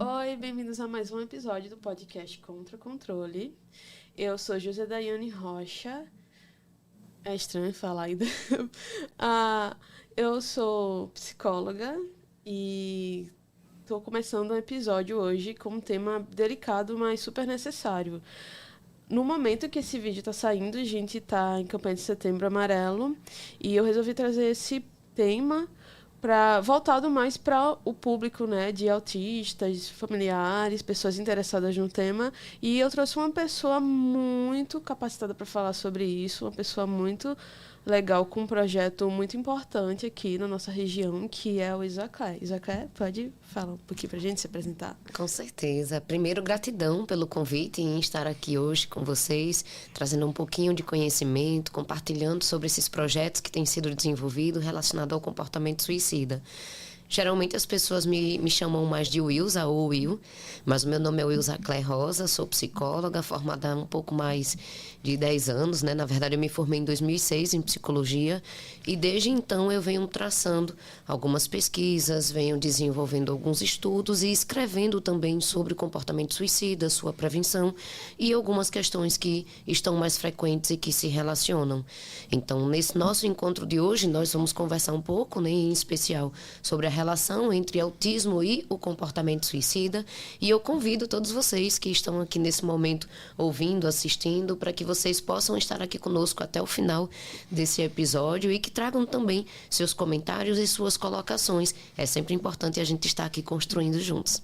Oi, bem-vindos a mais um episódio do podcast Contra o Controle. Eu sou José Daiane Rocha. É estranho falar ainda. Eu sou psicóloga e estou começando um episódio hoje com um tema delicado, mas super necessário. No momento que esse vídeo está saindo, a gente está em campanha de Setembro Amarelo e eu resolvi trazer esse tema voltado mais para o público, né, de autistas, familiares, pessoas interessadas no tema. E eu trouxe uma pessoa muito capacitada para falar sobre isso, uma pessoa muito legal, com um projeto muito importante aqui na nossa região, que é o Isaaclé. Isaaclé, pode falar um pouquinho para a gente se apresentar? Com certeza. Primeiro, gratidão pelo convite em estar aqui hoje com vocês, trazendo um pouquinho de conhecimento, compartilhando sobre esses projetos que têm sido desenvolvidos relacionados ao comportamento suicida. Geralmente as pessoas me chamam mais de Wilza ou Will, mas o meu nome é Wilza Claire Rosa, sou psicóloga, formada há um pouco mais de 10 anos, né? Na verdade, eu me formei em 2006 em psicologia e desde então eu venho traçando algumas pesquisas, venho desenvolvendo alguns estudos e escrevendo também sobre o comportamento suicida, sua prevenção e algumas questões que estão mais frequentes e que se relacionam. Então, nesse nosso encontro de hoje, nós vamos conversar um pouco, né, em especial, sobre a relação entre autismo e o comportamento suicida. E eu convido todos vocês que estão aqui nesse momento ouvindo, assistindo, para que vocês possam estar aqui conosco até o final desse episódio e que tragam também seus comentários e suas colocações. É sempre importante a gente estar aqui construindo juntos.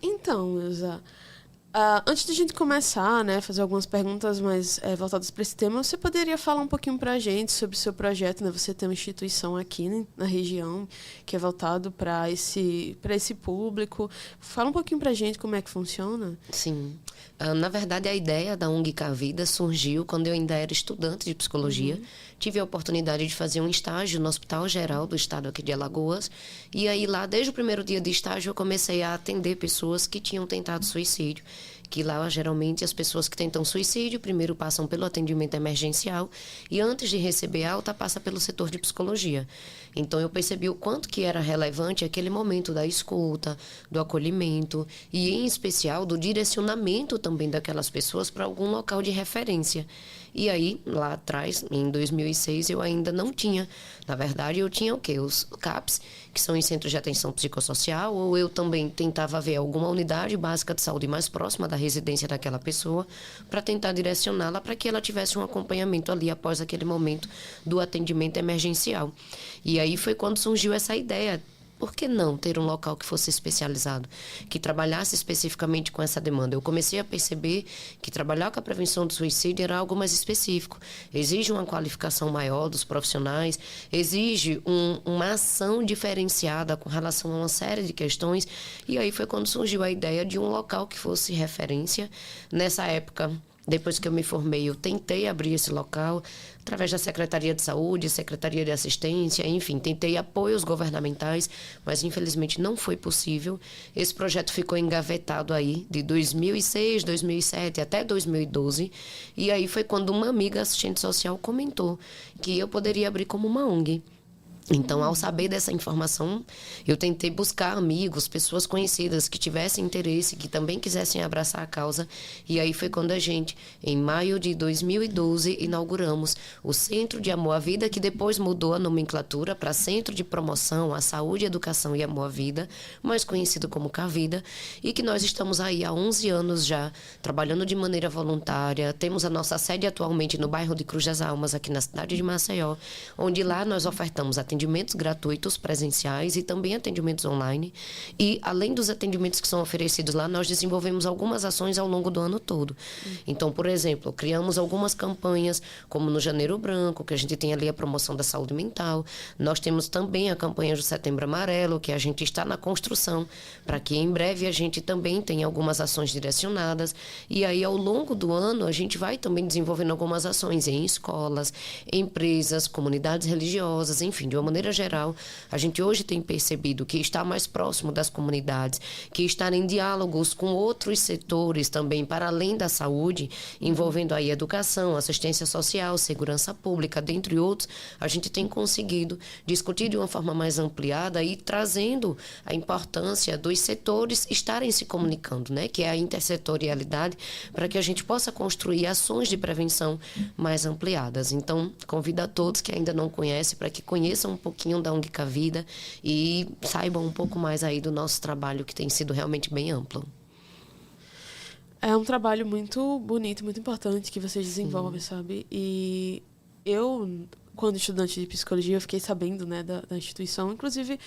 Então, Elza, antes de a gente começar, né, fazer algumas perguntas mais voltadas para esse tema, você poderia falar um pouquinho para a gente sobre o seu projeto, né? Você tem uma instituição aqui, né, na região que é voltado para esse público. Fala um pouquinho para a gente como é que funciona. Sim. Na verdade, a ideia da ONG Cavida surgiu quando eu ainda era estudante de psicologia. Tive a oportunidade de fazer um estágio no Hospital Geral do Estado aqui de Alagoas. E aí lá, desde o primeiro dia de estágio, eu comecei a atender pessoas que tinham tentado suicídio. Que lá, geralmente, as pessoas que tentam suicídio primeiro passam pelo atendimento emergencial e antes de receber alta, passa pelo setor de psicologia. Então, eu percebi o quanto que era relevante aquele momento da escuta, do acolhimento e, em especial, do direcionamento também daquelas pessoas para algum local de referência. E aí, lá atrás, em 2006, eu ainda não tinha. Na verdade, eu tinha o quê? Os CAPs, que são os Centros de Atenção Psicossocial, ou eu também tentava ver alguma unidade básica de saúde mais próxima da residência daquela pessoa para tentar direcioná-la para que ela tivesse um acompanhamento ali após aquele momento do atendimento emergencial. E aí foi quando surgiu essa ideia. Por que não ter um local que fosse especializado, que trabalhasse especificamente com essa demanda? Eu comecei a perceber que trabalhar com a prevenção do suicídio era algo mais específico. Exige uma qualificação maior dos profissionais, exige uma ação diferenciada com relação a uma série de questões. E aí foi quando surgiu a ideia de um local que fosse referência. Nessa época, depois que eu me formei, eu tentei abrir esse local através da Secretaria de Saúde, Secretaria de Assistência, enfim, tentei apoios governamentais, mas infelizmente não foi possível. Esse projeto ficou engavetado aí de 2006, 2007 até 2012, e aí foi quando uma amiga assistente social comentou que eu poderia abrir como uma ONG. Então, ao saber dessa informação, eu tentei buscar amigos, pessoas conhecidas que tivessem interesse, que também quisessem abraçar a causa. E aí foi quando a gente, em maio de 2012, inauguramos o Centro de Amor à Vida, que depois mudou a nomenclatura para Centro de Promoção à Saúde, Educação e Amor à Vida, mais conhecido como Cavida, e que nós estamos aí há 11 anos já, trabalhando de maneira voluntária. Temos a nossa sede atualmente no bairro de Cruz das Almas, aqui na cidade de Maceió, onde lá nós ofertamos atendimentos gratuitos presenciais e também atendimentos online. E, além dos atendimentos que são oferecidos lá, nós desenvolvemos algumas ações ao longo do ano todo. Então, por exemplo, criamos algumas campanhas, como no Janeiro Branco, que a gente tem ali a promoção da saúde mental. Nós temos também a campanha do Setembro Amarelo, que a gente está na construção, para que em breve a gente também tenha algumas ações direcionadas. E aí, ao longo do ano, a gente vai também desenvolvendo algumas ações em escolas, empresas, comunidades religiosas, enfim, de uma maneira geral, a gente hoje tem percebido que estar mais próximo das comunidades, que estar em diálogos com outros setores também, para além da saúde, envolvendo aí educação, assistência social, segurança pública, dentre outros, a gente tem conseguido discutir de uma forma mais ampliada e trazendo a importância dos setores estarem se comunicando, né? Que é a intersetorialidade, para que a gente possa construir ações de prevenção mais ampliadas. Então, convido a todos que ainda não conhecem para que conheçam um pouquinho da ONG Cavida e saibam um pouco mais aí do nosso trabalho, que tem sido realmente bem amplo. É um trabalho muito bonito, muito importante que vocês desenvolvem, sabe? E eu, quando estudante de psicologia, eu fiquei sabendo, né, da instituição. Inclusive,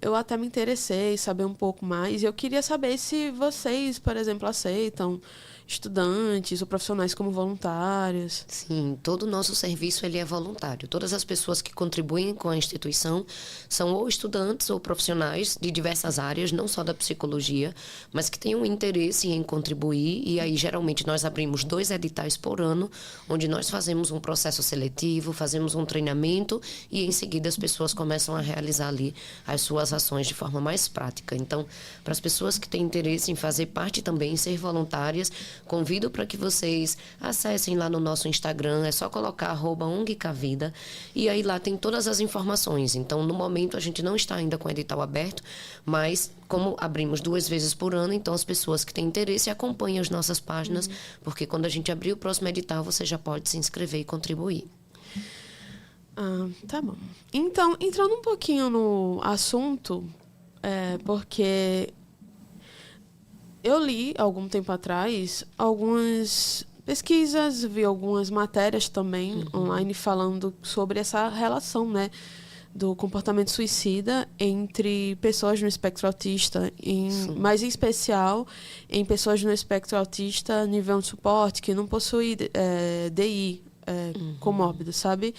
eu até me interessei em saber um pouco mais. E eu queria saber se vocês, por exemplo, aceitam estudantes ou profissionais como voluntários. Sim, todo o nosso serviço ele é voluntário. Todas as pessoas que contribuem com a instituição são ou estudantes ou profissionais de diversas áreas, não só da psicologia, mas que tenham interesse em contribuir. E aí, geralmente, nós abrimos 2 editais por ano, onde nós fazemos um processo seletivo, fazemos um treinamento e, em seguida, as pessoas começam a realizar ali as suas ações de forma mais prática. Então, para as pessoas que têm interesse em fazer parte também, em ser voluntárias, convido para que vocês acessem lá no nosso Instagram, é só colocar @ONGCavida, e aí lá tem todas as informações. Então, no momento, a gente não está ainda com o edital aberto, mas como abrimos 2 vezes por ano, então as pessoas que têm interesse acompanhem as nossas páginas, porque quando a gente abrir o próximo edital, você já pode se inscrever e contribuir. Tá bom. Então, entrando um pouquinho no assunto, porque eu li, algum tempo atrás, algumas pesquisas, vi algumas matérias também online falando sobre essa relação, né, do comportamento suicida entre pessoas no espectro autista, mais em especial em pessoas no espectro autista nível de suporte, que não possui DI comórbido, sabe?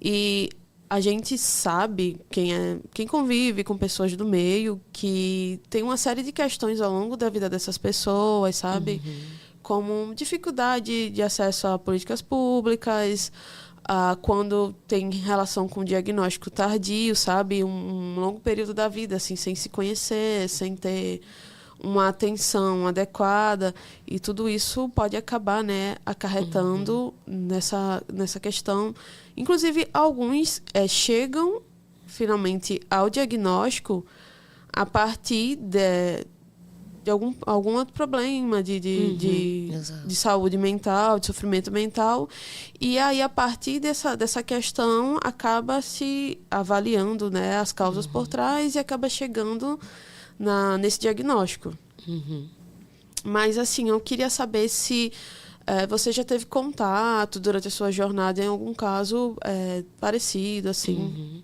E a gente sabe, quem convive com pessoas do meio, que tem uma série de questões ao longo da vida dessas pessoas, sabe? Como dificuldade de acesso a políticas públicas, quando tem relação com diagnóstico tardio, sabe? Um longo período da vida, assim, sem se conhecer, sem ter uma atenção adequada, e tudo isso pode acabar, né, acarretando nessa questão. Inclusive, alguns chegam finalmente ao diagnóstico a partir de algum outro problema de saúde mental, de sofrimento mental, e aí a partir dessa questão acaba se avaliando, né, as causas por trás e acaba chegando nesse diagnóstico. Mas, assim, eu queria saber se você já teve contato durante a sua jornada em algum caso parecido, assim.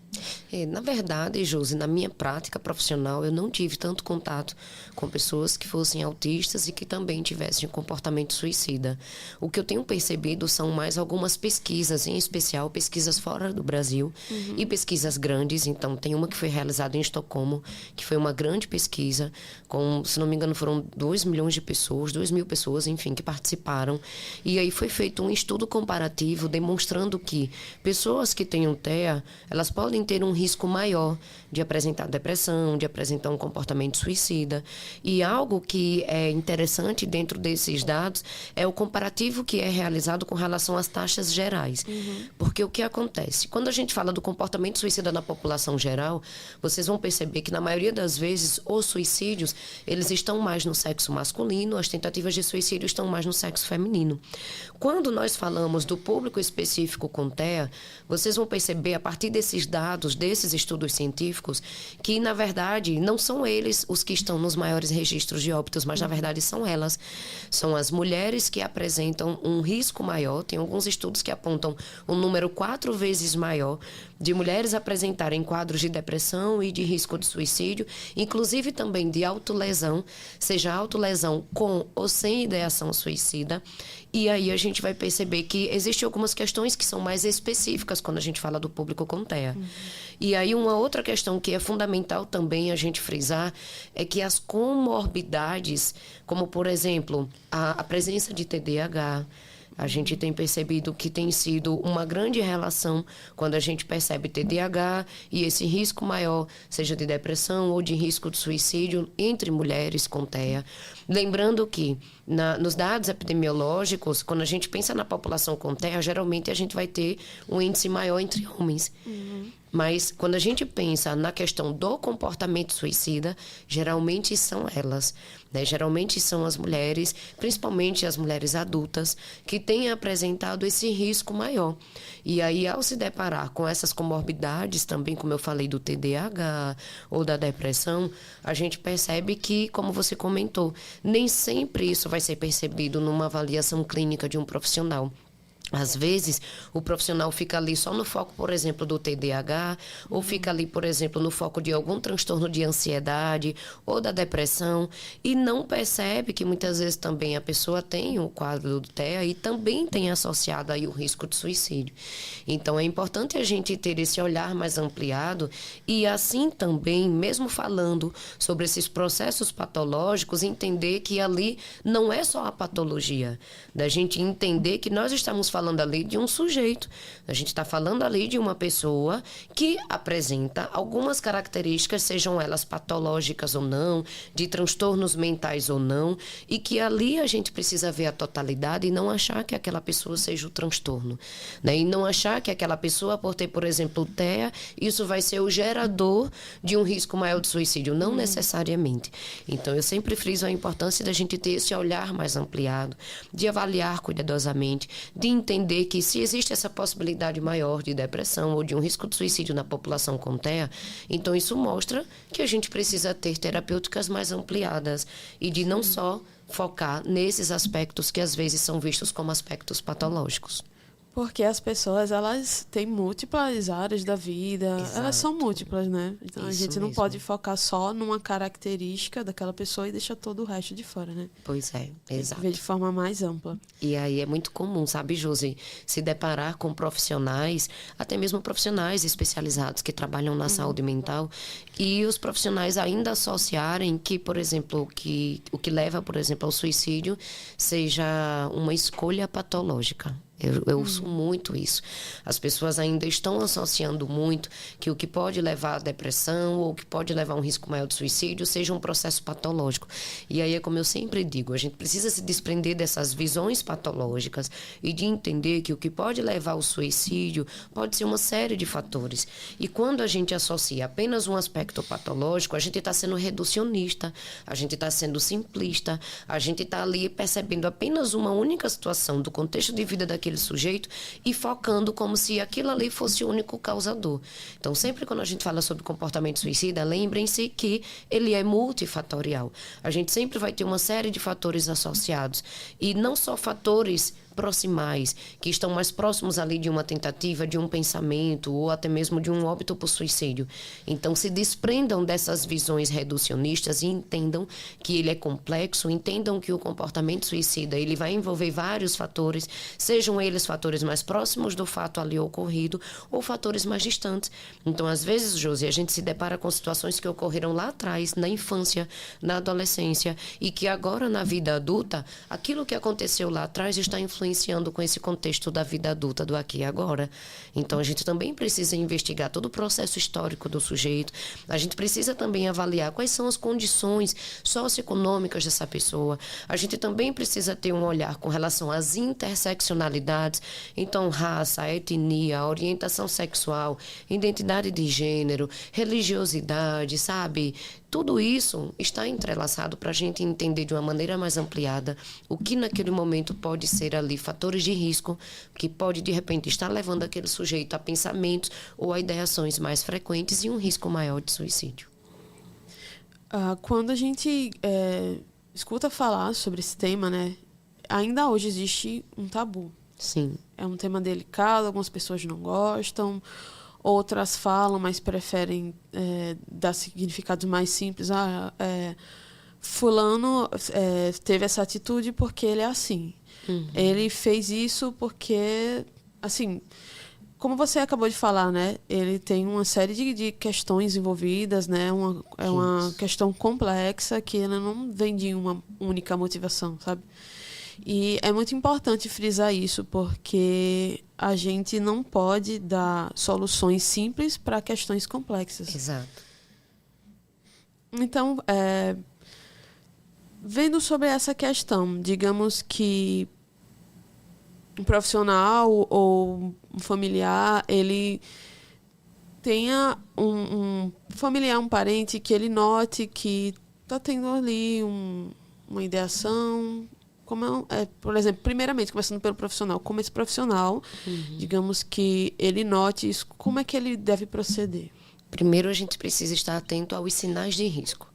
Na verdade, Josi, na minha prática profissional, eu não tive tanto contato com pessoas que fossem autistas e que também tivessem um comportamento suicida. O que eu tenho percebido são mais algumas pesquisas, em especial pesquisas fora do Brasil e pesquisas grandes. Então, tem uma que foi realizada em Estocolmo, que foi uma grande pesquisa, com, se não me engano, foram 2 milhões de pessoas, 2.000 pessoas, enfim, que participaram. E aí foi feito um estudo comparativo demonstrando que pessoas que tenham TEA, elas podem ter um risco maior de apresentar depressão, de apresentar um comportamento suicida. E algo que é interessante dentro desses dados é o comparativo que é realizado com relação às taxas gerais. Porque o que acontece? Quando a gente fala do comportamento suicida na população geral, vocês vão perceber que, na maioria das vezes, os suicídios, eles estão mais no sexo masculino, as tentativas de suicídio estão mais no sexo feminino. Quando nós falamos do público específico com TEA, vocês vão perceber, a partir desses dados, desses estudos científicos, que, na verdade, não são eles os que estão nos maiores registros de óbitos, mas, na verdade, são elas. São as mulheres que apresentam um risco maior. Tem alguns estudos que apontam um número 4 vezes maior de mulheres apresentarem quadros de depressão e de risco de suicídio, inclusive também de autolesão, seja autolesão com ou sem ideação suicida. E aí a gente vai perceber que existem algumas questões que são mais específicas quando a gente fala do público com TEA. E aí uma outra questão que é fundamental também a gente frisar é que as comorbidades, como por exemplo a presença de TDAH, A gente tem percebido que tem sido uma grande relação quando a gente percebe TDAH e esse risco maior, seja de depressão ou de risco de suicídio entre mulheres com TEA. Lembrando que nos dados epidemiológicos, quando a gente pensa na população com TEA, geralmente a gente vai ter um índice maior entre homens. Mas quando a gente pensa na questão do comportamento suicida, geralmente são elas, né? Geralmente são as mulheres, principalmente as mulheres adultas, que têm apresentado esse risco maior. E aí, ao se deparar com essas comorbidades, também como eu falei do TDAH ou da depressão, a gente percebe que, como você comentou, nem sempre isso vai ser percebido numa avaliação clínica de um profissional. Às vezes, o profissional fica ali só no foco, por exemplo, do TDAH, ou fica ali, por exemplo, no foco de algum transtorno de ansiedade ou da depressão, e não percebe que muitas vezes também a pessoa tem o quadro do TEA e também tem associado aí o risco de suicídio. Então, é importante a gente ter esse olhar mais ampliado e assim também, mesmo falando sobre esses processos patológicos, entender que ali não é só a patologia, da gente entender que nós estamos falando ali de um sujeito. A gente está falando ali de uma pessoa que apresenta algumas características, sejam elas patológicas ou não, de transtornos mentais ou não, e que ali a gente precisa ver a totalidade e não achar que aquela pessoa seja o transtorno, né? E não achar que aquela pessoa, por ter, por exemplo, TEA, isso vai ser o gerador de um risco maior de suicídio. Não necessariamente. Então, eu sempre friso a importância da gente ter esse olhar mais ampliado, de avaliar cuidadosamente, de entender que se existe essa possibilidade maior de depressão ou de um risco de suicídio na população com TEA, então isso mostra que a gente precisa ter terapêuticas mais ampliadas e de não só focar nesses aspectos que às vezes são vistos como aspectos patológicos. Porque as pessoas, elas têm múltiplas áreas da vida. Exato. Elas são múltiplas, né? Então, Isso a gente não mesmo. pode focar só numa característica daquela pessoa e deixar todo o resto de fora, né? Pois é, exato. Ver de forma mais ampla. E aí é muito comum, sabe, Josi, se deparar com profissionais, até mesmo profissionais especializados que trabalham na saúde mental, e os profissionais ainda associarem que, por exemplo, o que leva, por exemplo, ao suicídio seja uma escolha patológica. Eu ouço muito isso. As pessoas ainda estão associando muito que o que pode levar à depressão ou o que pode levar a um risco maior de suicídio seja um processo patológico. E aí é como eu sempre digo, a gente precisa se desprender dessas visões patológicas e de entender que o que pode levar ao suicídio pode ser uma série de fatores. E quando a gente associa apenas um aspecto patológico, a gente está sendo reducionista, a gente está sendo simplista, a gente está ali percebendo apenas uma única situação do contexto de vida daquele sujeito e focando como se aquilo ali fosse o único causador. Então, sempre quando a gente fala sobre comportamento suicida, lembrem-se que ele é multifatorial. A gente sempre vai ter uma série de fatores associados e não só fatores proximais, que estão mais próximos ali de uma tentativa, de um pensamento ou até mesmo de um óbito por suicídio. Então, se desprendam dessas visões reducionistas e entendam que ele é complexo, entendam que o comportamento suicida ele vai envolver vários fatores, sejam eles fatores mais próximos do fato ali ocorrido ou fatores mais distantes. Então, às vezes, Josi, a gente se depara com situações que ocorreram lá atrás, na infância, na adolescência, e que agora, na vida adulta, aquilo que aconteceu lá atrás está influenciando com esse contexto da vida adulta do aqui e agora. Então, a gente também precisa investigar todo o processo histórico do sujeito. A gente precisa também avaliar quais são as condições socioeconômicas dessa pessoa. A gente também precisa ter um olhar com relação às interseccionalidades. Então, raça, etnia, orientação sexual, identidade de gênero, religiosidade, sabe? Tudo isso está entrelaçado para a gente entender de uma maneira mais ampliada o que naquele momento pode ser ali fatores de risco que pode de repente estar levando aquele sujeito a pensamentos ou a ideações mais frequentes e um risco maior de suicídio. Quando a gente escuta falar sobre esse tema, né, ainda hoje existe um tabu. Sim. É um tema delicado, algumas pessoas não gostam, outras falam, mas preferem dar significados mais simples. Fulano teve essa atitude porque ele é assim. Ele fez isso porque, assim, como você acabou de falar, né? Ele tem uma série de questões envolvidas, né? Uma questão complexa que ela não vem de uma única motivação, sabe? E é muito importante frisar isso, porque a gente não pode dar soluções simples para questões complexas. Exato. Então, vendo sobre essa questão, digamos que um profissional ou um familiar, ele tenha um familiar, um parente, que ele note que está tendo ali uma ideação, por exemplo, primeiramente, começando pelo profissional, como esse profissional, digamos que ele note isso, como é que ele deve proceder? Primeiro, a gente precisa estar atento aos sinais de risco.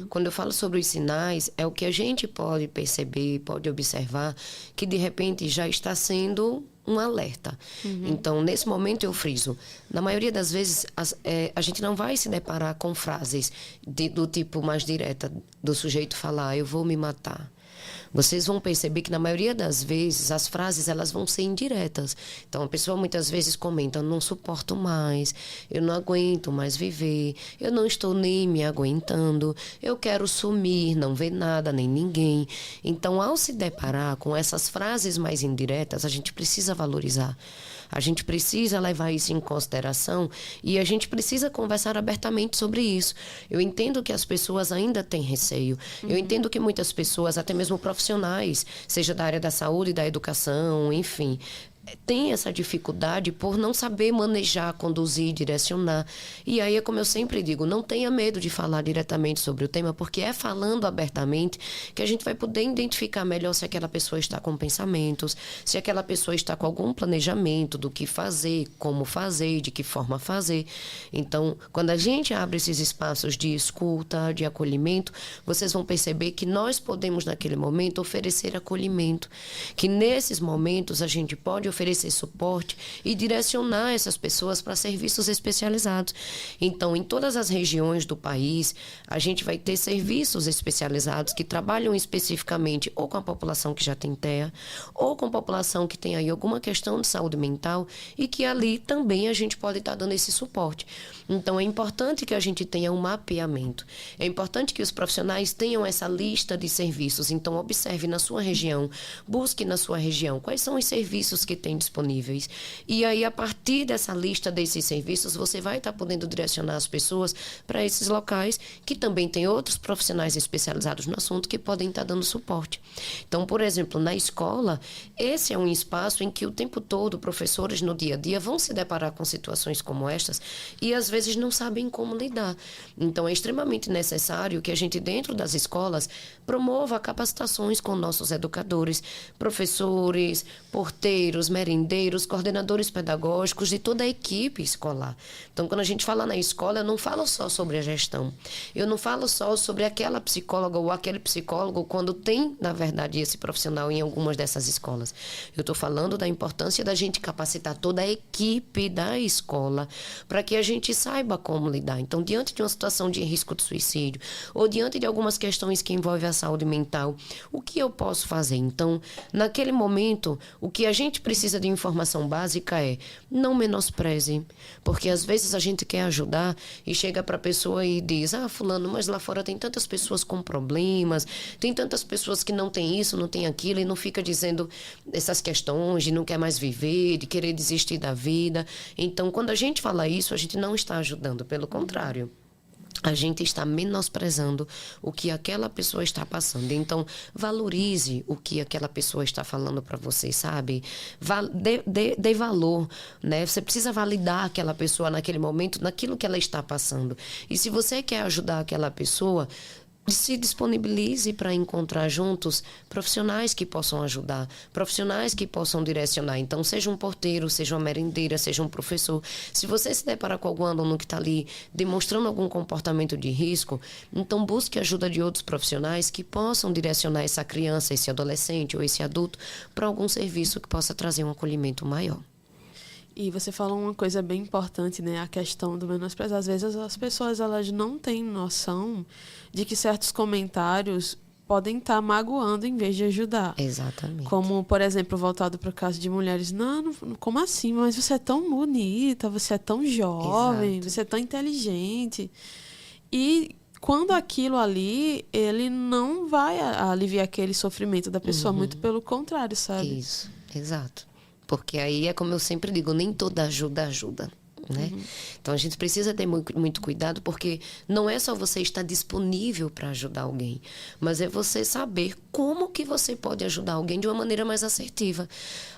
Quando eu falo sobre os sinais, é o que a gente pode perceber, pode observar, que de repente já está sendo um alerta. Então, nesse momento eu friso. Na maioria das vezes, a gente não vai se deparar com frases do tipo mais direta, do sujeito falar, eu vou me matar. Vocês vão perceber que, na maioria das vezes, as frases elas vão ser indiretas. Então, a pessoa muitas vezes comenta, não suporto mais, eu não aguento mais viver, eu não estou nem me aguentando, eu quero sumir, não ver nada, nem ninguém. Então, ao se deparar com essas frases mais indiretas, a gente precisa valorizar. A gente precisa levar isso em consideração e a gente precisa conversar abertamente sobre isso. Eu entendo que as pessoas ainda têm receio. Eu entendo que muitas pessoas, até mesmo profissionais, seja da área da saúde, da educação, enfim, tem essa dificuldade por não saber manejar, conduzir, direcionar. E aí é como eu sempre digo, não tenha medo de falar diretamente sobre o tema, porque é falando abertamente que a gente vai poder identificar melhor se aquela pessoa está com pensamentos, se aquela pessoa está com algum planejamento do que fazer, como fazer, de que forma fazer. Então, quando a gente abre esses espaços de escuta, de acolhimento, vocês vão perceber que nós podemos, naquele momento, oferecer acolhimento, que nesses momentos a gente pode oferecer suporte e direcionar essas pessoas para serviços especializados. Então, em todas as regiões do país, a gente vai ter serviços especializados que trabalham especificamente ou com a população que já tem TEA, ou com a população que tem aí alguma questão de saúde mental e que ali também a gente pode estar dando esse suporte. Então, é importante que a gente tenha um mapeamento. É importante que os profissionais tenham essa lista de serviços. Então, observe na sua região, busque na sua região quais são os serviços que tem disponíveis. E aí, a partir dessa lista desses serviços, você vai estar podendo direcionar as pessoas para esses locais que também tem outros profissionais especializados no assunto que podem estar dando suporte. Então, por exemplo, na escola, esse é um espaço em que o tempo todo professores no dia a dia vão se deparar com situações como estas e às vezes não sabem como lidar. Então, é extremamente necessário que a gente, dentro das escolas, promova capacitações com nossos educadores, professores, porteiros, merendeiros, coordenadores pedagógicos de toda a equipe escolar. Então, quando a gente fala na escola, eu não falo só sobre a gestão. Eu não falo só sobre aquela psicóloga ou aquele psicólogo quando tem, na verdade, esse profissional em algumas dessas escolas. Eu estou falando da importância da gente capacitar toda a equipe da escola para que a gente saiba como lidar. Então, diante de uma situação de risco de suicídio ou diante de algumas questões que envolvem a saúde mental, o que eu posso fazer? Então, naquele momento, o que a gente precisa de informação básica é não menospreze, porque às vezes a gente quer ajudar e chega para a pessoa e diz, fulano, mas lá fora tem tantas pessoas com problemas, tem tantas pessoas que não têm isso, não têm aquilo, e não fica dizendo essas questões de não quer mais viver, de querer desistir da vida. Então, quando a gente fala isso, a gente não está ajudando, pelo contrário. A gente está menosprezando o que aquela pessoa está passando. Então, valorize o que aquela pessoa está falando para você, sabe? Dê valor, né? Você precisa validar aquela pessoa naquele momento, naquilo que ela está passando. E se você quer ajudar aquela pessoa, se disponibilize para encontrar juntos profissionais que possam ajudar, profissionais que possam direcionar. Então, seja um porteiro, seja uma merendeira, seja um professor. Se você se deparar com algum aluno que está ali demonstrando algum comportamento de risco, então busque ajuda de outros profissionais que possam direcionar essa criança, esse adolescente ou esse adulto para algum serviço que possa trazer um acolhimento maior. E você falou uma coisa bem importante, né? A questão do menosprezo. Às vezes as pessoas elas não têm noção de que certos comentários podem estar magoando em vez de ajudar. Exatamente. Como, por exemplo, voltado para o caso de mulheres. Não, como assim? Mas você é tão bonita, você é tão jovem, Exato. Você é tão inteligente. E quando aquilo ali, ele não vai aliviar aquele sofrimento da pessoa, muito pelo contrário, sabe? Isso, exato. Porque aí é como eu sempre digo, nem toda ajuda ajuda. Né? Então a gente precisa ter muito cuidado, porque não é só você estar disponível para ajudar alguém, mas é você saber como que você pode ajudar alguém de uma maneira mais assertiva.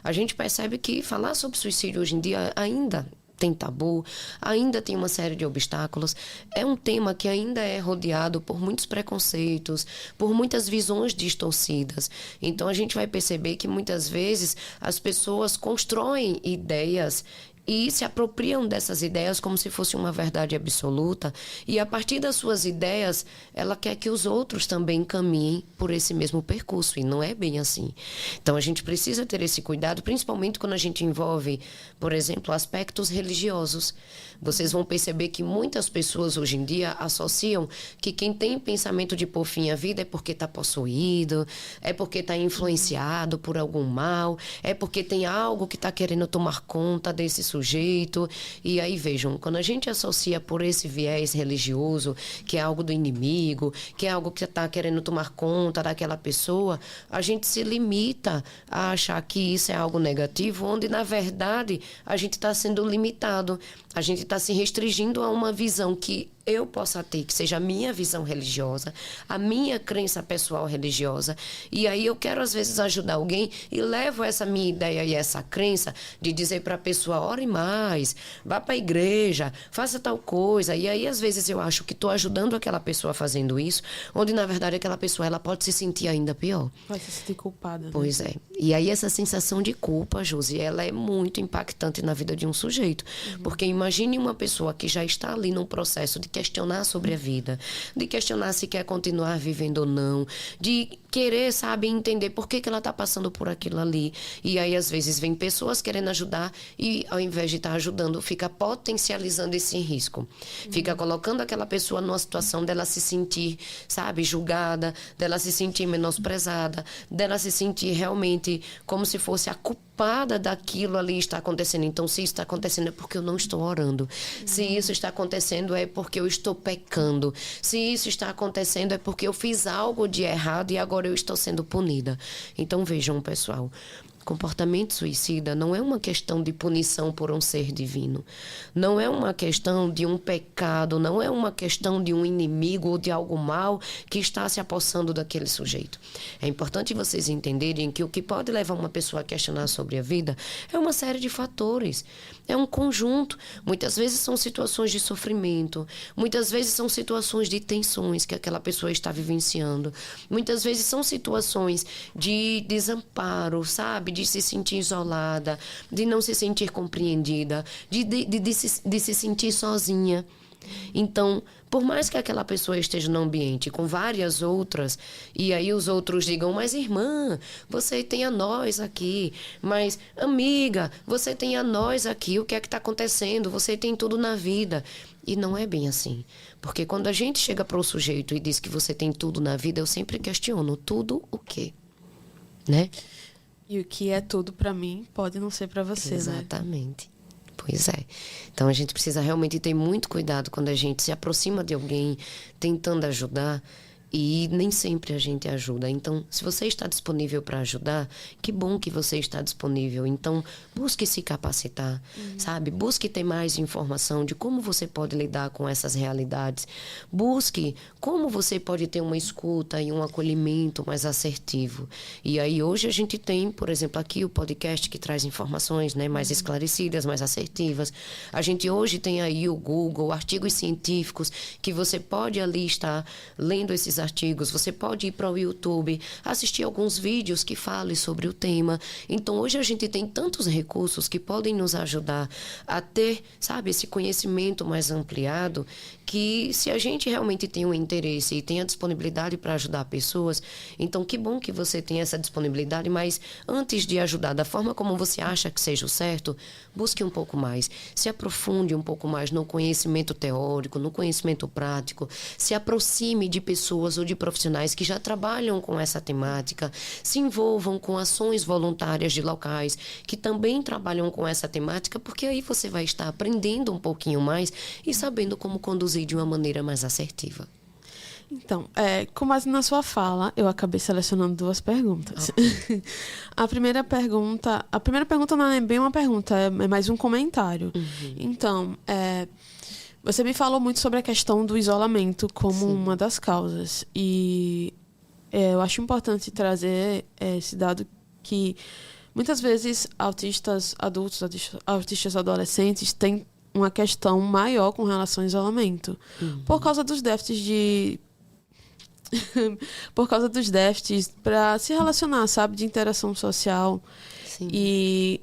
A gente percebe que falar sobre suicídio hoje em dia ainda tem tabu, ainda tem uma série de obstáculos. É um tema que ainda é rodeado por muitos preconceitos, por muitas visões distorcidas. Então a gente vai perceber que muitas vezes as pessoas constroem ideias e se apropriam dessas ideias como se fosse uma verdade absoluta. E a partir das suas ideias, ela quer que os outros também caminhem por esse mesmo percurso. E não é bem assim. Então, a gente precisa ter esse cuidado, principalmente quando a gente envolve, por exemplo, aspectos religiosos. Vocês vão perceber que muitas pessoas hoje em dia associam que quem tem pensamento de pôr fim à vida é porque está possuído, é porque está influenciado por algum mal, é porque tem algo que está querendo tomar conta desse sujeito. E aí, vejam, quando a gente associa por esse viés religioso, que é algo do inimigo, que é algo que está querendo tomar conta daquela pessoa, a gente se limita a achar que isso é algo negativo, onde, na verdade, a gente está sendo limitado. A gente está se restringindo a uma visão que eu possa ter, que seja a minha visão religiosa, a minha crença pessoal religiosa. E aí eu quero, às vezes, ajudar alguém e levo essa minha ideia e essa crença de dizer para a pessoa, ore mais, vá para a igreja, faça tal coisa. E aí, às vezes, eu acho que estou ajudando aquela pessoa fazendo isso, onde, na verdade, aquela pessoa ela pode se sentir ainda pior. Vai se sentir culpada. Né? Pois é. E aí, essa sensação de culpa, Josi, ela é muito impactante na vida de um sujeito. Porque imagine uma pessoa que já está ali num processo de questionar sobre a vida, de questionar se quer continuar vivendo ou não, de querer, sabe, entender por que ela está passando por aquilo ali. E aí, às vezes, vem pessoas querendo ajudar e, ao invés de estar ajudando, fica potencializando esse risco. Fica colocando aquela pessoa numa situação dela se sentir, sabe, julgada, dela se sentir menosprezada, dela se sentir realmente como se fosse a culpada daquilo ali está acontecendo. Então, se isso está acontecendo é porque eu não estou orando. Se isso está acontecendo é porque eu estou pecando. Se isso está acontecendo é porque eu fiz algo de errado e agora eu estou sendo punida. Então, vejam, pessoal, comportamento suicida não é uma questão de punição por um ser divino. Não é uma questão de um pecado, não é uma questão de um inimigo ou de algo mal que está se apossando daquele sujeito. É importante vocês entenderem que o que pode levar uma pessoa a questionar sobre a vida é uma série de fatores. É um conjunto. Muitas vezes são situações de sofrimento, muitas vezes são situações de tensões que aquela pessoa está vivenciando. Muitas vezes são situações de desamparo, sabe? De se sentir isolada, de não se sentir compreendida, de se sentir sozinha. Então, por mais que aquela pessoa esteja no ambiente com várias outras, e aí os outros digam, mas irmã, você tem a nós aqui, mas amiga, você tem a nós aqui, o que é que está acontecendo? Você tem tudo na vida. E não é bem assim. Porque quando a gente chega para o sujeito e diz que você tem tudo na vida, eu sempre questiono, tudo o quê? Né? E o que é tudo para mim pode não ser para você, Exatamente. Né? Pois é. Então, a gente precisa realmente ter muito cuidado quando a gente se aproxima de alguém tentando ajudar e nem sempre a gente ajuda. Então, se você está disponível para ajudar, que bom que você está disponível. Então, busque se capacitar, sabe? Busque ter mais informação de como você pode lidar com essas realidades. Busque como você pode ter uma escuta e um acolhimento mais assertivo. E aí, hoje a gente tem, por exemplo, aqui o podcast que traz informações, né, mais esclarecidas, mais assertivas. A gente hoje tem aí o Google, artigos científicos, que você pode ali estar lendo esses artigos, você pode ir para o YouTube, assistir alguns vídeos que falem sobre o tema. Então, hoje a gente tem tantos recursos que podem nos ajudar a ter, sabe, esse conhecimento mais ampliado, que se a gente realmente tem um interesse e tem a disponibilidade para ajudar pessoas, então que bom que você tem essa disponibilidade, mas antes de ajudar da forma como você acha que seja o certo, busque um pouco mais, se aprofunde um pouco mais no conhecimento teórico, no conhecimento prático, se aproxime de pessoas ou de profissionais que já trabalham com essa temática, se envolvam com ações voluntárias de locais que também trabalham com essa temática, porque aí você vai estar aprendendo um pouquinho mais e sabendo como conduzir de uma maneira mais assertiva. Então, com base na sua fala, eu acabei selecionando 2 perguntas. Okay. A primeira pergunta não é bem uma pergunta, é mais um comentário. Uhum. Então, você me falou muito sobre a questão do isolamento como Sim. uma das causas. E eu acho importante trazer esse dado que muitas vezes autistas adultos, autistas adolescentes têm uma questão maior com relação ao isolamento. Uhum. Por causa dos déficits por causa dos déficits para se relacionar, sabe? De interação social. Sim. E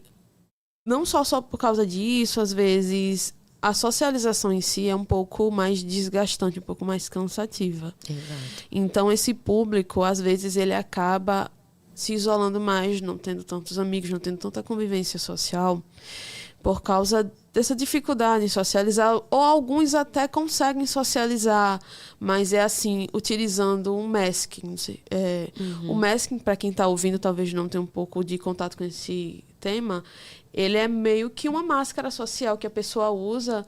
não só por causa disso, às vezes a socialização em si é um pouco mais desgastante, um pouco mais cansativa. Exato. Então, esse público, às vezes, ele acaba se isolando mais, não tendo tantos amigos, não tendo tanta convivência social, por causa dessa dificuldade em socializar, ou alguns até conseguem socializar, mas é assim, utilizando um masking. O masking, para quem está ouvindo, talvez não tenha um pouco de contato com esse tema, ele é meio que uma máscara social que a pessoa usa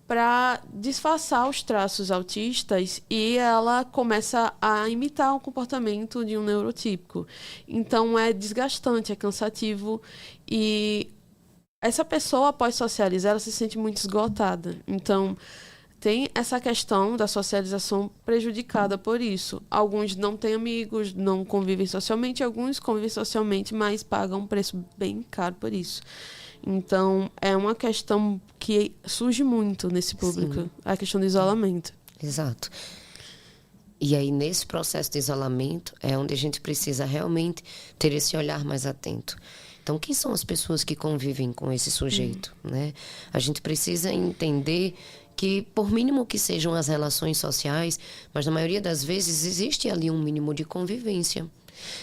para disfarçar os traços autistas e ela começa a imitar o comportamento de um neurotípico. Então, é desgastante, é cansativo e essa pessoa, após socializar, ela se sente muito esgotada. Então, tem essa questão da socialização prejudicada por isso. Alguns não têm amigos, não convivem socialmente, alguns convivem socialmente, mas pagam um preço bem caro por isso. Então, é uma questão que surge muito nesse público, Sim. a questão do isolamento. Exato. E aí, nesse processo de isolamento, é onde a gente precisa realmente ter esse olhar mais atento. Então, quem são as pessoas que convivem com esse sujeito, né? A gente precisa entender que, por mínimo que sejam as relações sociais, mas na maioria das vezes existe ali um mínimo de convivência.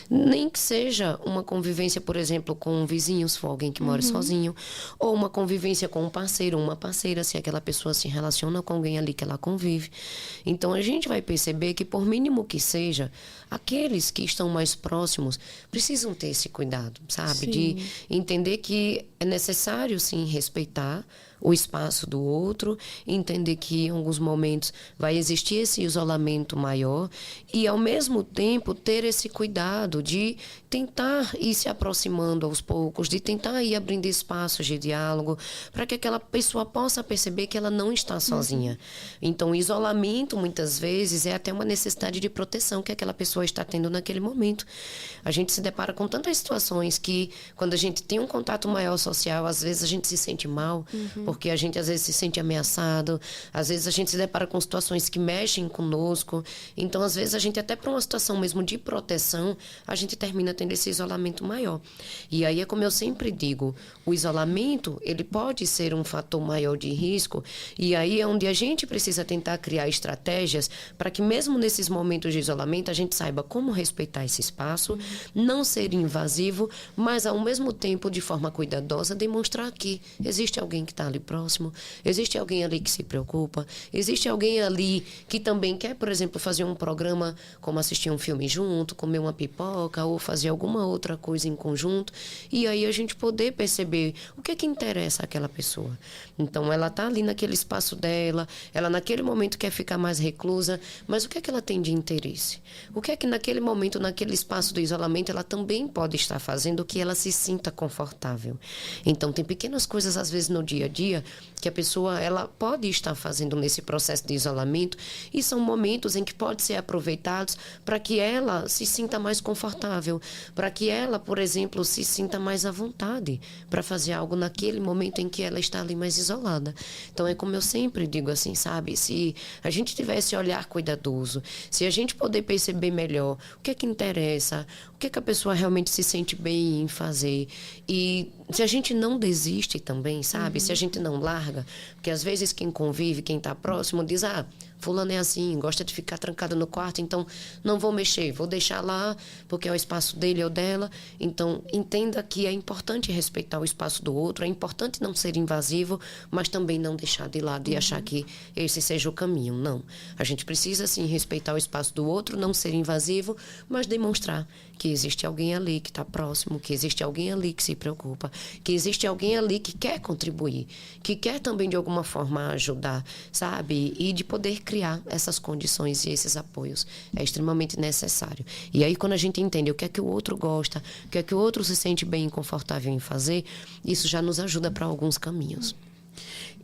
Nem que seja uma convivência, por exemplo, com um vizinho, se for alguém que mora sozinho, ou uma convivência com um parceiro, uma parceira, se aquela pessoa se relaciona com alguém ali que ela convive. Então, a gente vai perceber que, por mínimo que seja, aqueles que estão mais próximos precisam ter esse cuidado, sabe? Sim. De entender que é necessário, sim, respeitar o espaço do outro, entender que em alguns momentos vai existir esse isolamento maior e, ao mesmo tempo, ter esse cuidado de tentar ir se aproximando aos poucos, de tentar ir abrindo espaços de diálogo para que aquela pessoa possa perceber que ela não está sozinha. Então, o isolamento, muitas vezes, é até uma necessidade de proteção que aquela pessoa está tendo naquele momento. A gente se depara com tantas situações que, quando a gente tem um contato maior social, às vezes a gente se sente mal, porque a gente às vezes se sente ameaçado, às vezes a gente se depara com situações que mexem conosco. Então, às vezes, a gente até para uma situação mesmo de proteção, a gente termina tendo esse isolamento maior. E aí é como eu sempre digo, o isolamento, ele pode ser um fator maior de risco, e aí é onde a gente precisa tentar criar estratégias para que mesmo nesses momentos de isolamento a gente saiba como respeitar esse espaço, não ser invasivo, mas ao mesmo tempo, de forma cuidadosa, demonstrar que existe alguém que está ali próximo, existe alguém ali que se preocupa, existe alguém ali que também quer, por exemplo, fazer um programa como assistir um filme junto, comer uma pipoca ou fazer alguma outra coisa em conjunto, e aí a gente poder perceber o que é que interessa àquela pessoa. Então, ela está ali naquele espaço dela, ela naquele momento quer ficar mais reclusa, mas o que é que ela tem de interesse? O que é que naquele momento, naquele espaço do isolamento, ela também pode estar fazendo que ela se sinta confortável? Então, tem pequenas coisas, às vezes, no dia a dia, que a pessoa ela pode estar fazendo nesse processo de isolamento, e são momentos em que pode ser aproveitados para que ela se sinta mais confortável, para que ela, por exemplo, se sinta mais à vontade para fazer algo naquele momento em que ela está ali mais isolada. Então, é como eu sempre digo assim, sabe? Se a gente tiver esse olhar cuidadoso, se a gente poder perceber melhor o que é que interessa, o que é que a pessoa realmente se sente bem em fazer, e se a gente não desiste também, sabe? Se a gente não larga, porque às vezes quem convive, quem está próximo, diz, fulano é assim, gosta de ficar trancado no quarto, então não vou mexer, vou deixar lá, porque é o espaço dele ou dela. Então, entenda que é importante respeitar o espaço do outro, é importante não ser invasivo, mas também não deixar de lado e achar que esse seja o caminho. Não. A gente precisa, sim, respeitar o espaço do outro, não ser invasivo, mas demonstrar que existe alguém ali que está próximo, que existe alguém ali que se preocupa, que existe alguém ali que quer contribuir, que quer também, de alguma forma, ajudar, sabe? E de poder criar essas condições e esses apoios. É extremamente necessário. E aí, quando a gente entende o que é que o outro gosta, o que é que o outro se sente bem e confortável em fazer, isso já nos ajuda para alguns caminhos.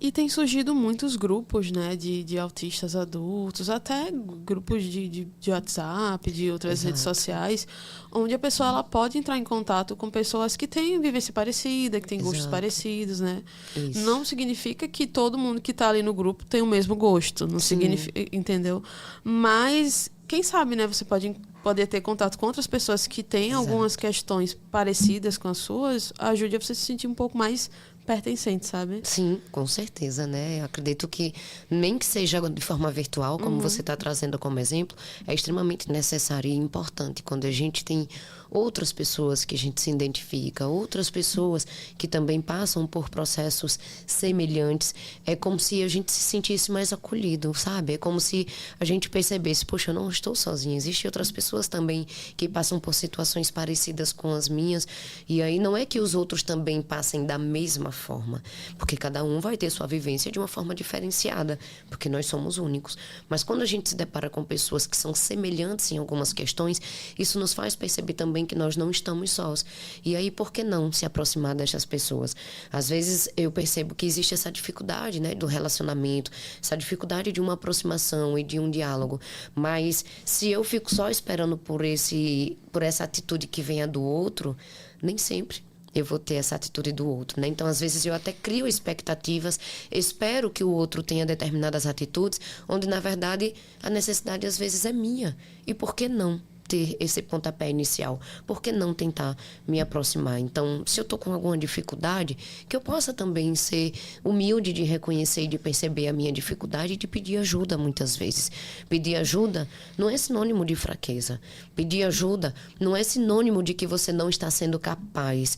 E tem surgido muitos grupos, né, de autistas adultos, até grupos de WhatsApp, de outras redes sociais, onde a pessoa ela pode entrar em contato com pessoas que têm vivência parecida, que têm gostos parecidos, né? Isso. Não significa que todo mundo que está ali no grupo tem o mesmo gosto, não significa, entendeu? Mas, quem sabe, né, você pode poder ter contato com outras pessoas que têm algumas questões parecidas com as suas, ajude a você se sentir um pouco mais pertencente, sabe? Sim, com certeza, né? Eu acredito que, nem que seja de forma virtual, como você está trazendo como exemplo, é extremamente necessário e importante quando a gente tem outras pessoas que a gente se identifica, outras pessoas que também passam por processos semelhantes. É como se a gente se sentisse mais acolhido, sabe? É como se a gente percebesse, poxa, eu não estou sozinha, existem outras pessoas também que passam por situações parecidas com as minhas, e aí não é que os outros também passem da mesma forma, porque cada um vai ter sua vivência de uma forma diferenciada, porque nós somos únicos. Mas quando a gente se depara com pessoas que são semelhantes em algumas questões, isso nos faz perceber também que nós não estamos sós. E aí, por que não se aproximar dessas pessoas? Às vezes eu percebo que existe essa dificuldade, né, do relacionamento, essa dificuldade de uma aproximação e de um diálogo. Mas se eu fico só esperando por essa atitude que venha do outro, nem sempre eu vou ter essa atitude do outro, né? Então, às vezes, eu até crio expectativas, espero que o outro tenha determinadas atitudes, onde, na verdade, a necessidade, às vezes, é minha. E por que não ter esse pontapé inicial? Por que não tentar me aproximar? Então, se eu estou com alguma dificuldade, que eu possa também ser humilde de reconhecer e de perceber a minha dificuldade e de pedir ajuda muitas vezes. Pedir ajuda não é sinônimo de fraqueza. Pedir ajuda não é sinônimo de que você não está sendo capaz.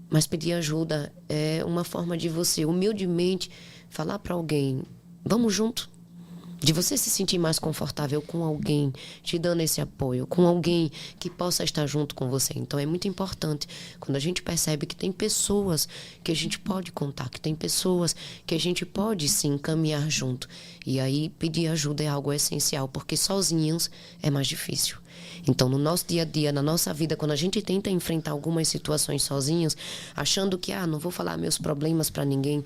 Mas pedir ajuda é uma forma de você humildemente falar para alguém, vamos junto. De você se sentir mais confortável com alguém te dando esse apoio, com alguém que possa estar junto com você. Então, é muito importante quando a gente percebe que tem pessoas que a gente pode contar, que tem pessoas que a gente pode, sim, caminhar junto. E aí, pedir ajuda é algo essencial, porque sozinhos é mais difícil. Então, no nosso dia a dia, na nossa vida, quando a gente tenta enfrentar algumas situações sozinhos, achando que, não vou falar meus problemas para ninguém,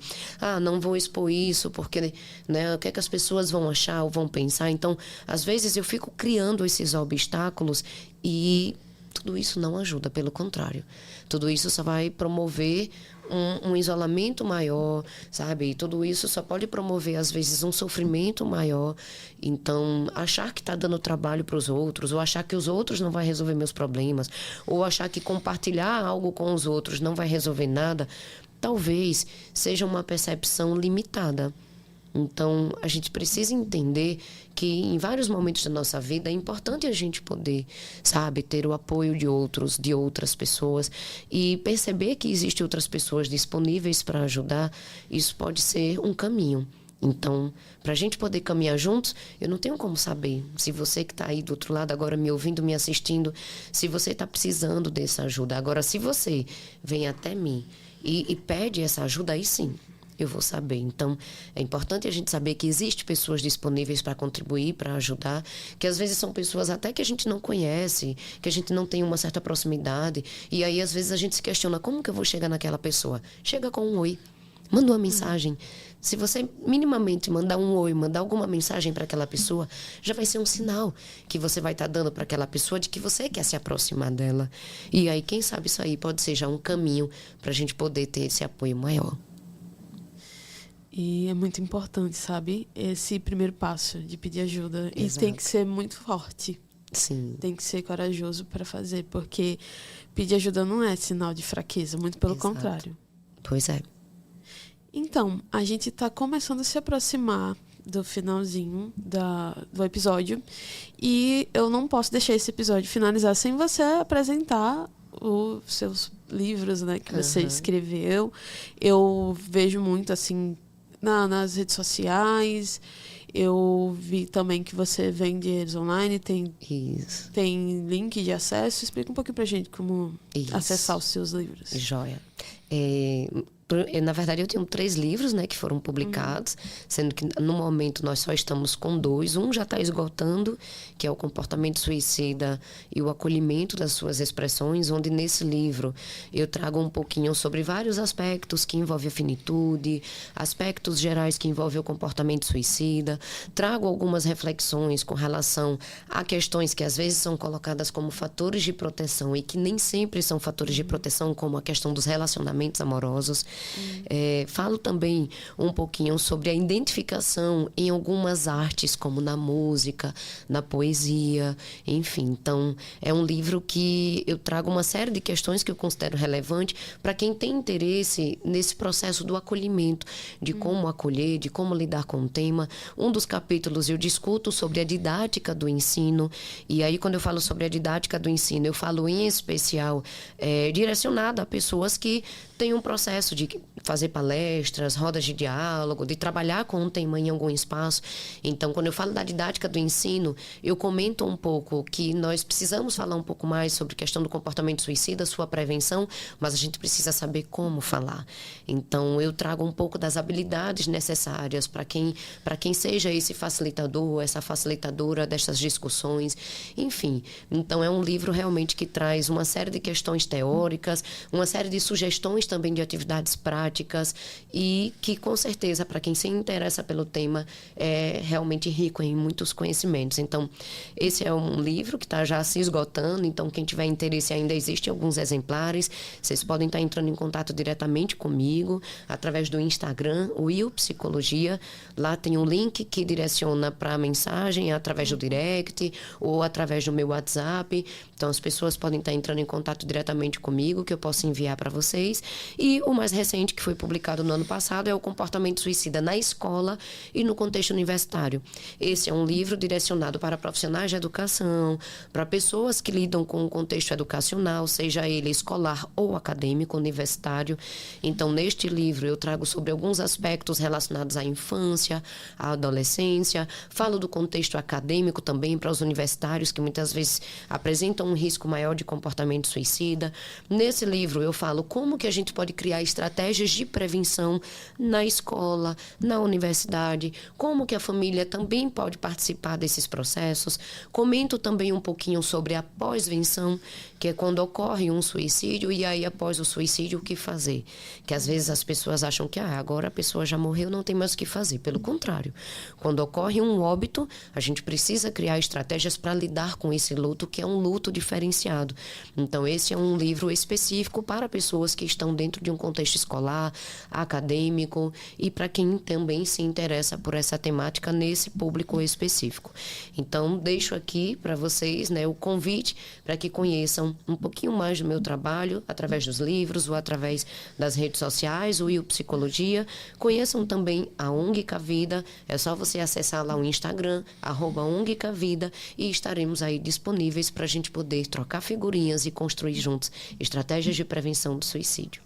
não vou expor isso, porque, né, o que é que as pessoas vão achar ou vão pensar? Então, às vezes eu fico criando esses obstáculos e tudo isso não ajuda, pelo contrário. Tudo isso só vai promover um isolamento maior, sabe? E tudo isso só pode promover, às vezes, um sofrimento maior. Então, achar que está dando trabalho para os outros, ou achar que os outros não vão resolver meus problemas, ou achar que compartilhar algo com os outros não vai resolver nada, talvez seja uma percepção limitada. Então, a gente precisa entender que em vários momentos da nossa vida é importante a gente poder, sabe, ter o apoio de outros, de outras pessoas, e perceber que existem outras pessoas disponíveis para ajudar. Isso pode ser um caminho. Então, para a gente poder caminhar juntos, eu não tenho como saber se você que está aí do outro lado agora me ouvindo, me assistindo, se você está precisando dessa ajuda. Agora, se você vem até mim e pede essa ajuda, aí sim, eu vou saber. Então, é importante a gente saber que existem pessoas disponíveis para contribuir, para ajudar, que às vezes são pessoas até que a gente não conhece, que a gente não tem uma certa proximidade, e aí às vezes a gente se questiona, como que eu vou chegar naquela pessoa? Chega com um oi, manda uma mensagem. Se você minimamente mandar um oi, mandar alguma mensagem para aquela pessoa, já vai ser um sinal que você vai estar dando para aquela pessoa de que você quer se aproximar dela. E aí, quem sabe isso aí pode ser já um caminho para a gente poder ter esse apoio maior. E é muito importante, sabe? Esse primeiro passo de pedir ajuda. Exato. E tem que ser muito forte. Sim. Tem que ser corajoso para fazer, porque pedir ajuda não é sinal de fraqueza, muito pelo Exato. contrário. Pois é. Então, a gente está começando a se aproximar do finalzinho do episódio. E eu não posso deixar esse episódio finalizar sem você apresentar os seus livros, né, que você escreveu. Eu vejo muito, assim, nas redes sociais. Eu vi também que você vende eles online, tem link de acesso. Explica um pouquinho pra gente como acessar os seus livros. Joia. Na verdade, eu tenho 3 livros, né, que foram publicados, sendo que no momento nós só estamos com 2. Um já está esgotando, que é o Comportamento Suicida e o Acolhimento das Suas Expressões, onde nesse livro eu trago um pouquinho sobre vários aspectos que envolvem a finitude, aspectos gerais que envolvem o comportamento suicida. Trago algumas reflexões com relação a questões que às vezes são colocadas como fatores de proteção e que nem sempre são fatores de proteção, como a questão dos relacionamentos amorosos. Falo também um pouquinho sobre a identificação em algumas artes, como na música, na poesia, enfim. Então, é um livro que eu trago uma série de questões que eu considero relevante para quem tem interesse nesse processo do acolhimento, de como acolher, de como lidar com o tema. Um dos capítulos eu discuto sobre a didática do ensino, e aí quando eu falo sobre a didática do ensino, eu falo em especial direcionada a pessoas que têm um processo de fazer palestras, rodas de diálogo, de trabalhar com um tema em algum espaço. Então, quando eu falo da didática do ensino, eu comento um pouco que nós precisamos falar um pouco mais sobre a questão do comportamento suicida, sua prevenção, mas a gente precisa saber como falar. Então, eu trago um pouco das habilidades necessárias para quem seja esse facilitador, essa facilitadora dessas discussões, enfim. Então, é um livro realmente que traz uma série de questões teóricas, uma série de sugestões também de atividades práticas e que, com certeza, para quem se interessa pelo tema, é realmente rico em muitos conhecimentos. Então, esse é um livro que está já se esgotando, então quem tiver interesse, ainda existem alguns exemplares. Vocês podem estar entrando em contato diretamente comigo através do Instagram, o Will Psicologia. Lá tem um link que direciona para a mensagem através do direct ou através do meu WhatsApp. Então, as pessoas podem estar entrando em contato diretamente comigo, que eu posso enviar para vocês. E o mais recente, que foi publicado no ano passado, é o Comportamento Suicida na Escola e no Contexto Universitário. Esse é um livro direcionado para profissionais de educação, para pessoas que lidam com o contexto educacional, seja ele escolar ou acadêmico, universitário. Então, neste livro, eu trago sobre alguns aspectos relacionados à infância, à adolescência. Falo do contexto acadêmico também para os universitários, que muitas vezes apresentam um risco maior de comportamento suicida. Nesse livro, eu falo como que a gente pode criar estratégias de prevenção na escola, na universidade, como que a família também pode participar desses processos. Comento também um pouquinho sobre a pós-venção, que é quando ocorre um suicídio e aí após o suicídio o que fazer. Que às vezes as pessoas acham que agora a pessoa já morreu, não tem mais o que fazer. Pelo contrário, quando ocorre um óbito, a gente precisa criar estratégias para lidar com esse luto, que é um luto diferenciado. Então, esse é um livro específico para pessoas que estão dentro de um contexto escolar, acadêmico e para quem também se interessa por essa temática nesse público específico. Então, deixo aqui para vocês, né, o convite para que conheçam um pouquinho mais do meu trabalho através dos livros ou através das redes sociais, o Will Psicologia. Conheçam também a ONG Cavida, é só você acessar lá o Instagram, @ONG Cavida, e estaremos aí disponíveis para a gente poder trocar figurinhas e construir juntos estratégias de prevenção do suicídio.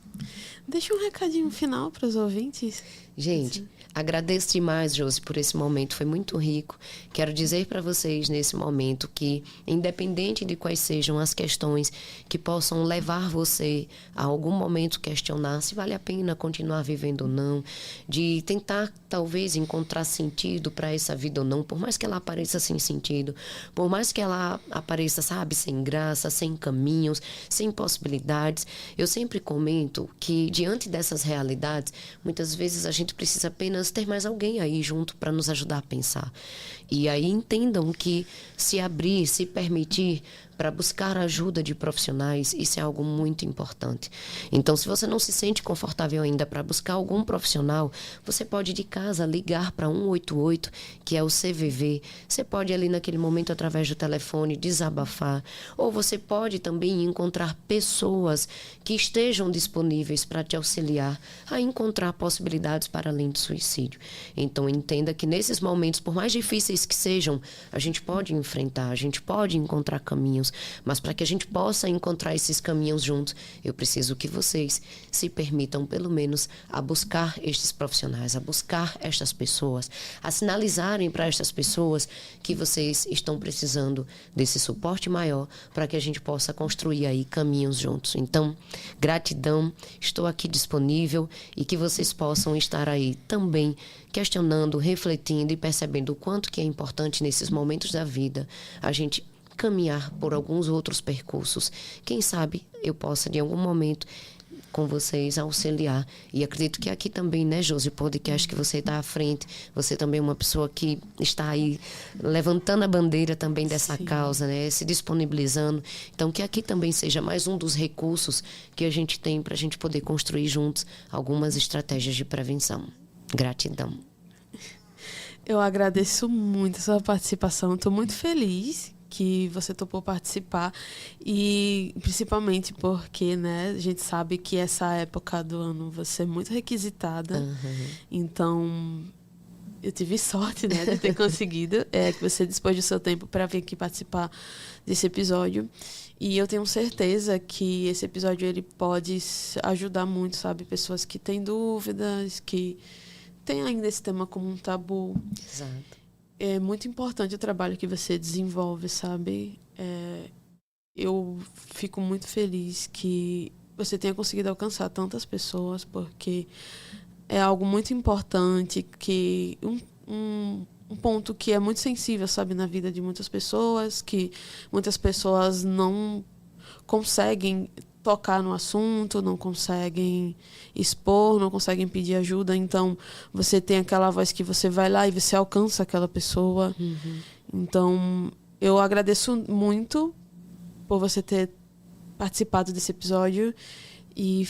Deixa um recadinho final para os ouvintes. Gente, agradeço demais, Josi, por esse momento, foi muito rico. Quero dizer para vocês nesse momento que, independente de quais sejam as questões que possam levar você a algum momento questionar se vale a pena continuar vivendo ou não, de tentar talvez encontrar sentido para essa vida ou não, por mais que ela apareça sem sentido, por mais que ela apareça, sabe, sem graça, sem caminhos, sem possibilidades, eu sempre comento que diante dessas realidades, muitas vezes a gente precisa apenas ter mais alguém aí junto para nos ajudar a pensar. E aí entendam que se abrir, se permitir para buscar ajuda de profissionais, isso é algo muito importante. Então, se você não se sente confortável ainda para buscar algum profissional, você pode de casa ligar para 188, que é o CVV. Você pode ali naquele momento, através do telefone, desabafar. Ou você pode também encontrar pessoas que estejam disponíveis para te auxiliar a encontrar possibilidades para além do suicídio. Então, entenda que nesses momentos, por mais difíceis difíceis que sejam, a gente pode enfrentar, a gente pode encontrar caminhos, mas para que a gente possa encontrar esses caminhos juntos, eu preciso que vocês se permitam, pelo menos, a buscar estes profissionais, a buscar estas pessoas, a sinalizarem para estas pessoas que vocês estão precisando desse suporte maior para que a gente possa construir aí caminhos juntos. Então, gratidão, estou aqui disponível e que vocês possam estar aí também questionando, refletindo e percebendo o quanto que é importante nesses momentos da vida a gente caminhar por alguns outros percursos. Quem sabe eu possa, de algum momento, com vocês, auxiliar. E acredito que aqui também, né, Josi, o podcast que você está à frente, você também é uma pessoa que está aí levantando a bandeira também dessa causa, né, se disponibilizando. Então, que aqui também seja mais um dos recursos que a gente tem para a gente poder construir juntos algumas estratégias de prevenção. Gratidão. Eu agradeço muito a sua participação. Estou muito feliz que você topou participar e principalmente porque, né, a gente sabe que essa época do ano você é muito requisitada. Então eu tive sorte, né, de ter conseguido que você dispôs do seu tempo para vir aqui participar desse episódio. E eu tenho certeza que esse episódio ele pode ajudar muito, sabe, pessoas que têm dúvidas, que têm ainda esse tema como um tabu. Exato. É muito importante o trabalho que você desenvolve, sabe? Eu fico muito feliz que você tenha conseguido alcançar tantas pessoas, porque é algo muito importante, que um ponto que é muito sensível, sabe, na vida de muitas pessoas, que muitas pessoas não conseguem tocar no assunto, não conseguem expor, não conseguem pedir ajuda. Então, você tem aquela voz que você vai lá e você alcança aquela pessoa. Então, eu agradeço muito por você ter participado desse episódio e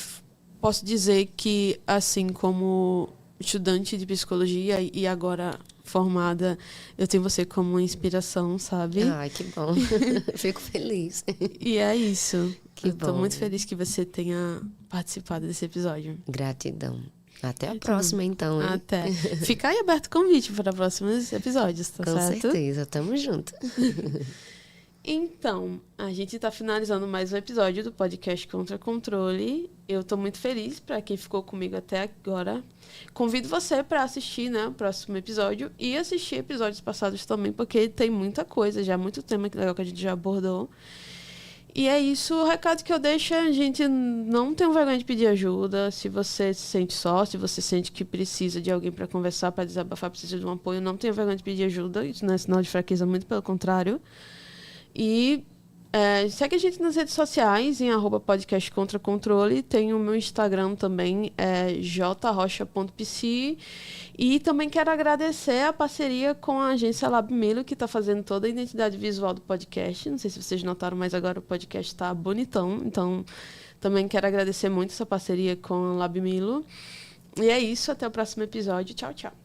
posso dizer que, assim como estudante de psicologia e agora formada, eu tenho você como uma inspiração, sabe? Ai, que bom. Fico feliz. E é isso. Que eu tô bom. muito feliz que você tenha participado desse episódio. Gratidão. Até a próxima, então, hein? Até. Fica aí aberto o convite para próximos episódios, tá certo? Com certeza, tamo junto. Então, a gente tá finalizando mais um episódio do podcast Contra Controle. Eu tô muito feliz para quem ficou comigo até agora. Convido você para assistir, né, o próximo episódio e assistir episódios passados também, porque tem muita coisa, já muito tema legal que a gente já abordou. E é isso, o recado que eu deixo é, gente, não tenha vergonha de pedir ajuda. Se você se sente só, se você sente que precisa de alguém para conversar, para desabafar, precisa de um apoio, não tenha vergonha de pedir ajuda. Isso não é sinal de fraqueza, muito pelo contrário. E segue a gente nas redes sociais, em @podcastcontracontrole. Tem o meu Instagram também, jrocha.pc. E também quero agradecer a parceria com a agência LabMilo, que está fazendo toda a identidade visual do podcast. Não sei se vocês notaram, mas agora o podcast está bonitão. Então, também quero agradecer muito essa parceria com a LabMilo. E é isso, até o próximo episódio. Tchau, tchau.